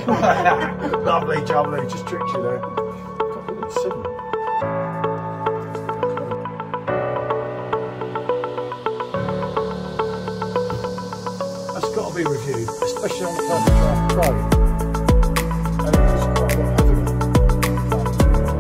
Lovely jubbly, just tricked you there. God, look at the 7. That's got to be reviewed, especially on the Perfect Draft Pro. And it's quite a lot heavier. Especially on the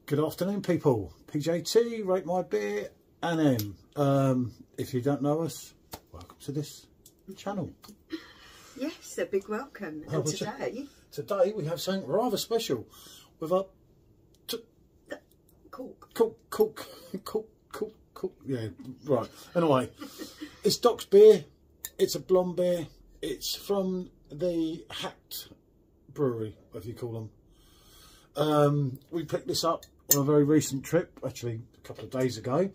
Good afternoon, people. PJT, Rate My Beer, and if you don't know us, welcome to this channel. Yes, a big welcome. And today we have something rather special with a cook. Yeah, right. Anyway, it's Doc's beer. It's a blonde beer. It's from the Haute brewery, if you call them. We picked this up on a very recent trip, actually a couple of days ago,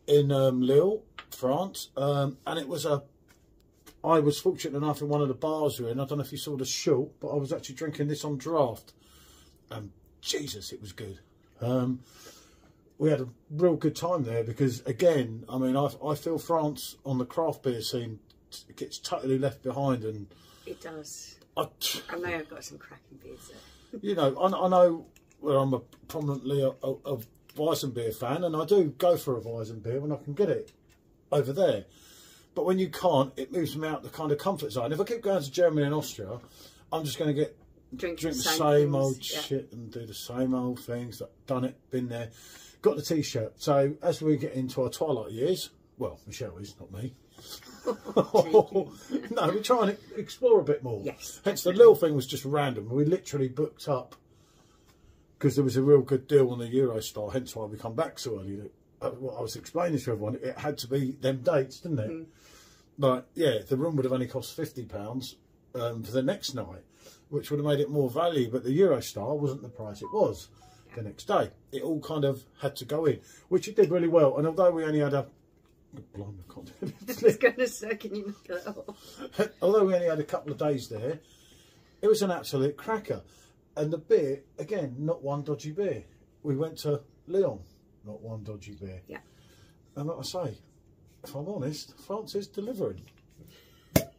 in Lille, France, and it was I was fortunate enough in one of the bars we're in. I don't know if you saw the shot, but I was actually drinking this on draft, and Jesus, it was good. We had a real good time there because, again, I mean, I feel France on the craft beer scene gets totally left behind, and it does. I know I've got some cracking beers there. You know, I know where I'm prominently a Weizenbier fan, and I do go for a Weizenbier when I can get it over there. But when you can't, it moves me out the kind of comfort zone. If I keep going to Germany and Austria, I'm just going to drink the same old shit and do the same old things. I've done it, been there, got the T-shirt. So as we get into our twilight years, well, Michelle is, not me. No, we try and explore a bit more. Yes. Hence the little thing was just random. We literally booked up because there was a real good deal on the Eurostar. Hence why we come back so early. What I was explaining to everyone, it had to be them dates, didn't it? Mm. But yeah, the room would have only cost £50 for the next night, which would have made it more value. But the Eurostar wasn't the price it was the next day. It all kind of had to go in, which it did really well. And although we only had a blimey, I can't do it. I was going to say, can you knock that off? Although we only had a couple of days there, it was an absolute cracker. And the beer, again, not one dodgy beer. We went to Lyon, not one dodgy beer. Yeah. And like I say, if I'm honest, France is delivering.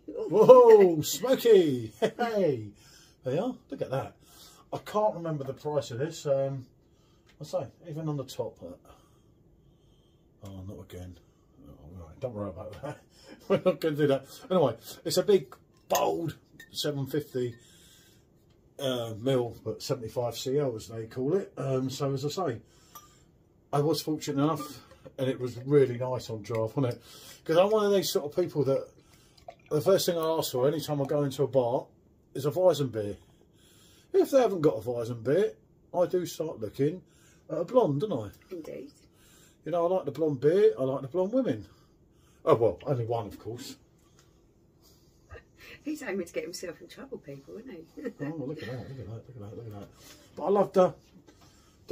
Whoa, smoky! Hey, there you are. Look at that. I can't remember the price of this. I say, even on the top. Oh, not again. Right, don't worry about that. We're not going to do that. Anyway, it's a big, bold 750 mil, but 75 CL as they call it. So as I say, I was fortunate enough, and it was really nice on draft, wasn't it? Because I'm one of these sort of people that the first thing I ask for anytime I go into a bar is a Weizenbier. If they haven't got a Weizenbier, I do start looking at a blonde, don't I? Indeed. You know, I like the blonde beer, I like the blonde women. Oh, well, only one, of course. He's aiming to get himself in trouble, people, isn't he? Oh, look at that, look at that, look at that, look at that. But I love the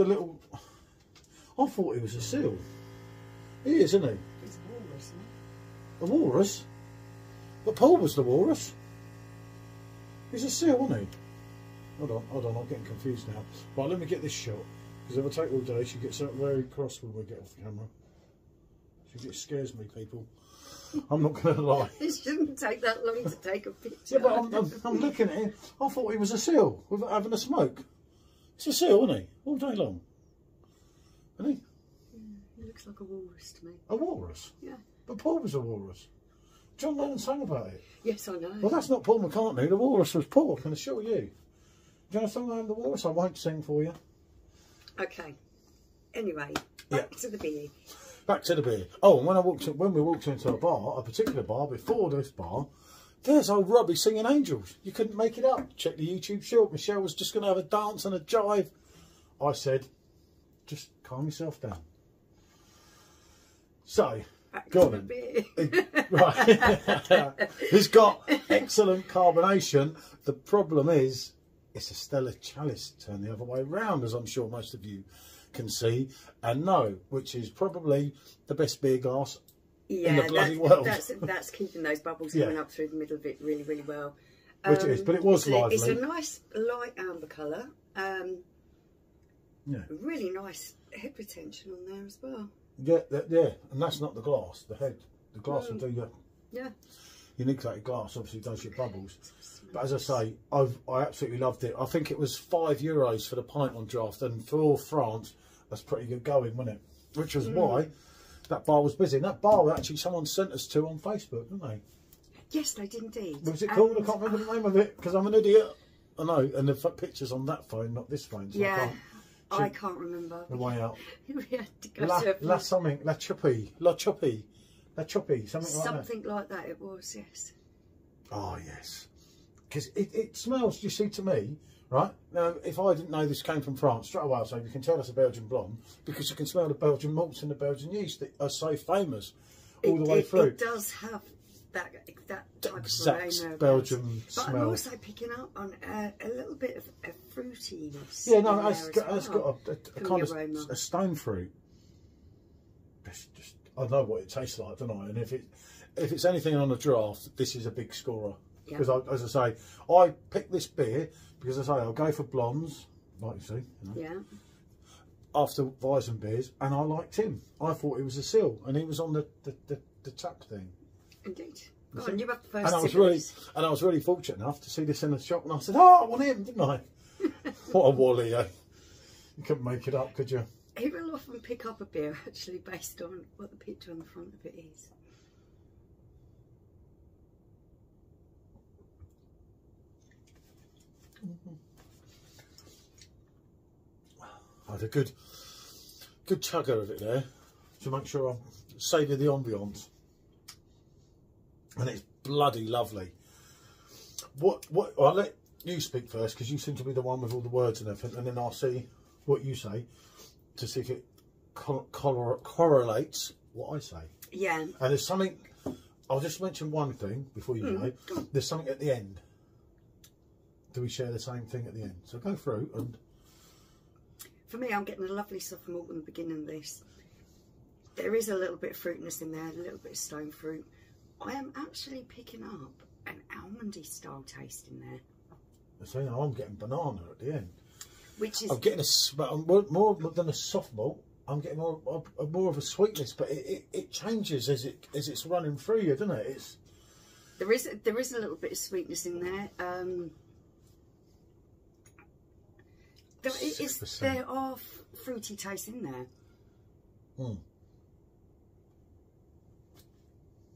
little... I thought he was a seal. He is, isn't he? He's a walrus, isn't he? A walrus? But Paul was the walrus. He's a seal, isn't he? Hold on, I'm getting confused now. Right, let me get this shot. Because if I take all day, she gets very cross when we get off the camera. She scares me, people. I'm not going to lie. It shouldn't take that long to take a picture. Yeah, but I'm looking at him. I thought he was a seal without having a smoke. It's a seal, isn't he? All day long. Isn't he? Yeah, he looks like a walrus to me. A walrus? Yeah. But Paul was a walrus. John Lennon sang about it. Yes, I know. Well, that's not Paul McCartney. The walrus was Paul, I can assure you. Do you know a song named The Walrus? I won't sing for you. Okay. Anyway, back to the beer. Back to the beer. Oh, and when we walked into a bar, a particular bar before this bar, there's old Robbie singing Angels. You couldn't make it up. Check the YouTube short. Michelle was just going to have a dance and a jive. I said, just calm yourself down. So, go on then. Right. It's got excellent carbonation. The problem is, it's a Stella Chalice turned the other way round, as I'm sure most of you can see and know, which is probably the best beer glass in the bloody world. That's keeping those bubbles coming up through the middle of it really, really well. Which it is, but it was lively. It's a nice light amber colour. Really nice head retention on there as well. Yeah, and that's not the glass. The glass will do your unique glass. Obviously, does your bubbles. But as I say, I absolutely loved it. I think it was €5 for the pint on draft, and for France, that's pretty good going, wasn't it? Which was why that bar was busy. And that bar, actually, someone sent us to on Facebook, didn't they? Yes, they did indeed. What was it called? I can't remember the name of it because I'm an idiot. I know, and the picture's on that phone, not this phone. So I can't remember. The way out. We had to go La Chuppy, something like that. Something like that it was, yes. Oh, yes. Because it smells, you see, to me, right? Now, if I didn't know this came from France, straight away I'll say, you can tell it's a Belgian blonde because you can smell the Belgian malts and the Belgian yeast that are so famous all the way through. It does have that type exact of aroma Belgian smell. But I'm also picking up on a little bit of a fruitiness. Yeah, no, it's got a kind of aroma. a stone fruit. Just, I know what it tastes like, don't I? And if it's anything on a draft, this is a big scorer. Because, as I say, I picked this beer because, as I say, I'll go for blondes, like you see. You know, yeah. After Weizen beers, and I liked him. I thought he was a seal, and he was on the tap thing. Indeed. Go on, you have the first. And I was really fortunate enough to see this in the shop, and I said, "Oh, I want him," didn't I? What a wally, eh? You couldn't make it up, could you? He will often pick up a beer actually based on what the picture on the front of it is. I had a good chugger of it there to make sure I savour the ambience, and it's bloody lovely. What I'll let you speak first because you seem to be the one with all the words and everything, and then I'll see what you say to see if it correlates what I say. Yeah. And there's something. I'll just mention one thing before you know. There's something at the end. Do we share the same thing at the end? So go through and. For me, I'm getting a lovely soft malt in the beginning of this. There is a little bit of fruitiness in there, a little bit of stone fruit. I am actually picking up an almondy style taste in there. So I'm getting banana at the end. Which is... I'm getting more than a soft malt. I'm getting more of a sweetness, but it changes as it's running through you, doesn't it? There is a little bit of sweetness in there. There are fruity tastes in there.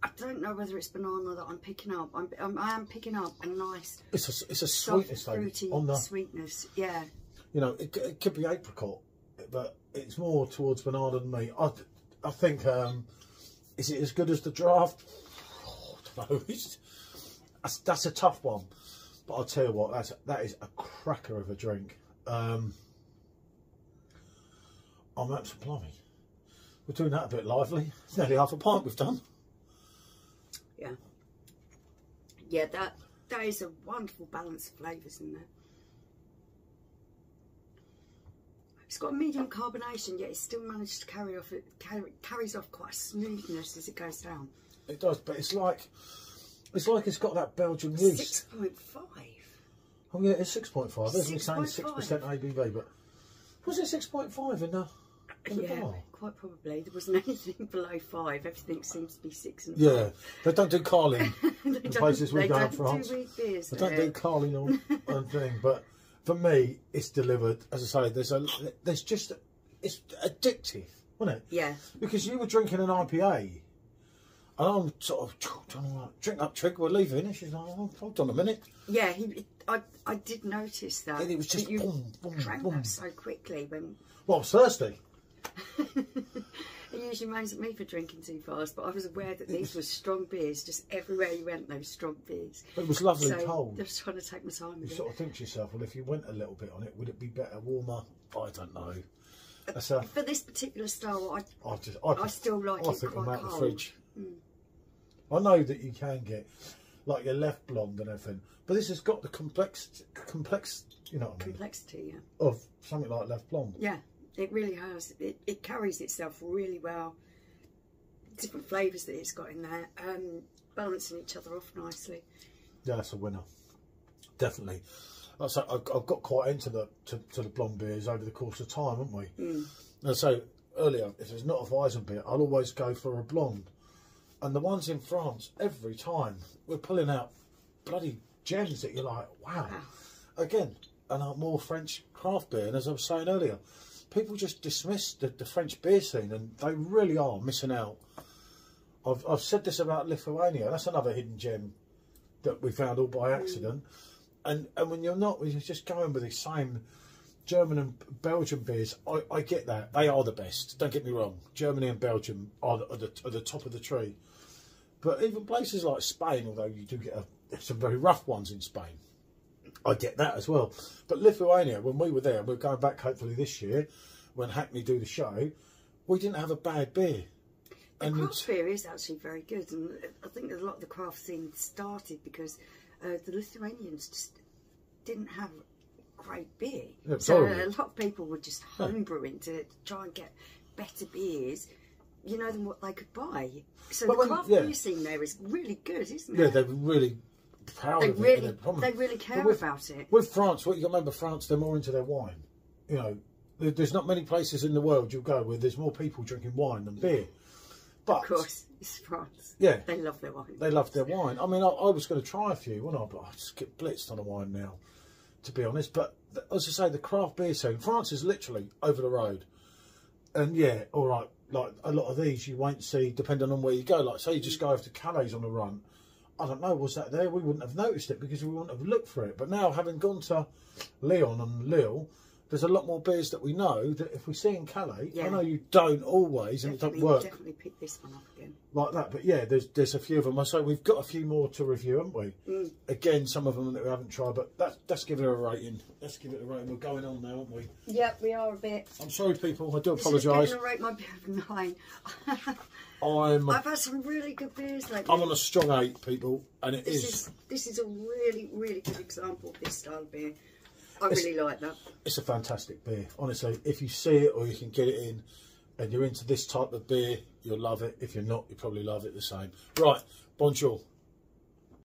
I don't know whether it's banana that I'm picking up. I am picking up a nice. It's a sweetness, fruity on the sweetness. Yeah. You know, it could be apricot, but it's more towards banana than me. I think. Is it as good as the draft? Oh, I don't know. That's a tough one, but I'll tell you what. That is a cracker of a drink. I'm absolutely plumbing. We're doing that a bit lively. It's nearly half a pint we've done. Yeah. Yeah, that is a wonderful balance of flavours in there. It's got a medium carbonation, yet it's still managed to carries off quite a smoothness as it goes down. It does, but it's like it's got that Belgian yeast. 6.5. Oh yeah, it's 6.5. There's me saying 6% ABV, but was it 6.5 in the bar? Quite probably. There wasn't anything below 5. Everything seems to be 6 and 5. Yeah, they don't do Carling in places we go in France. They don't do Carling or thing, but for me, it's delivered. As I say, there's just it's addictive, wasn't it? Yeah. Because you were drinking an IPA. And I'm sort of trying to drink up Trig, we're leaving. And she's like, oh, hold on a minute. Yeah, I did notice that. And it was just boom, boom, drank boom. that so quickly when. Well, I was thirsty. He usually moans at me for drinking too fast, but I was aware that these were strong beers. Just everywhere you went, those strong beers. It was lovely cold. I was trying to take my time. You sort of think to yourself, well, if you went a little bit on it, would it be better, warmer? I don't know. For this particular style, I still like it think quite I'm out cold. the fridge. I know that you can get like your left blonde and everything. But this has got the complex, you know what I mean? Complexity, yeah. Of something like left blonde. Yeah, it really has. It carries itself really well. Different flavours that it's got in there, balancing each other off nicely. Yeah, that's a winner. Definitely. Like I say, I've got quite into the blonde beers over the course of time, haven't we? And so earlier, if there's not a Weizen beer, I'll always go for a blonde. And the ones in France, every time, we're pulling out bloody gems that you're like, wow. Again, and more French craft beer. And as I was saying earlier, people just dismiss the French beer scene, and they really are missing out. I've said this about Lithuania. That's another hidden gem that we found all by accident. And when you're just going with the same German and Belgian beers, I get that. They are the best. Don't get me wrong. Germany and Belgium are the top of the tree. But even places like Spain, although you do get some very rough ones in Spain, I get that as well. But Lithuania, when we were there, we're going back hopefully this year, when Hackney do the show, we didn't have a bad beer. The craft beer is actually very good, and I think a lot of the craft scene started because the Lithuanians just didn't have great beer. Yeah, so a lot of people were just homebrewing to try and get better beers, you know, than what they could buy. So the craft beer scene there is really good, isn't it? Yeah, they're really proud of it. They really care about it. With France, what you got to remember, France, they're more into their wine. You know, there's not many places in the world you'll go where there's more people drinking wine than beer. But, of course, it's France. Yeah. They love their wine. They love their wine. I mean, I was going to try a few, wasn't I? But I just get blitzed on a wine now, to be honest. But as I say, the craft beer scene, France is literally over the road. And yeah, all right, like a lot of these you won't see depending on where you go. Like, say you just go over to Calais on a run. I don't know, was that there? We wouldn't have noticed it because we wouldn't have looked for it. But now, having gone to Lyon and Lille, there's a lot more beers that we know that if we see in Calais, I know you don't always, and it doesn't work. Definitely pick this one up again. Like that, but yeah, there's a few of them. So we've got a few more to review, haven't we? Again, some of them that we haven't tried, but let's give it a rating. Let's give it a rating. We're going on now, aren't we? Yep, we are a bit. I'm sorry, people. I do apologise. I'm going to rate my beer of 9. I've had some really good beers lately. I'm on a strong 8, people, and This is a really, really good example of this style of beer. I really like that. It's a fantastic beer. Honestly, if you see it or you can get it in and you're into this type of beer, you'll love it. If you're not, you'll probably love it the same. Right, bonjour.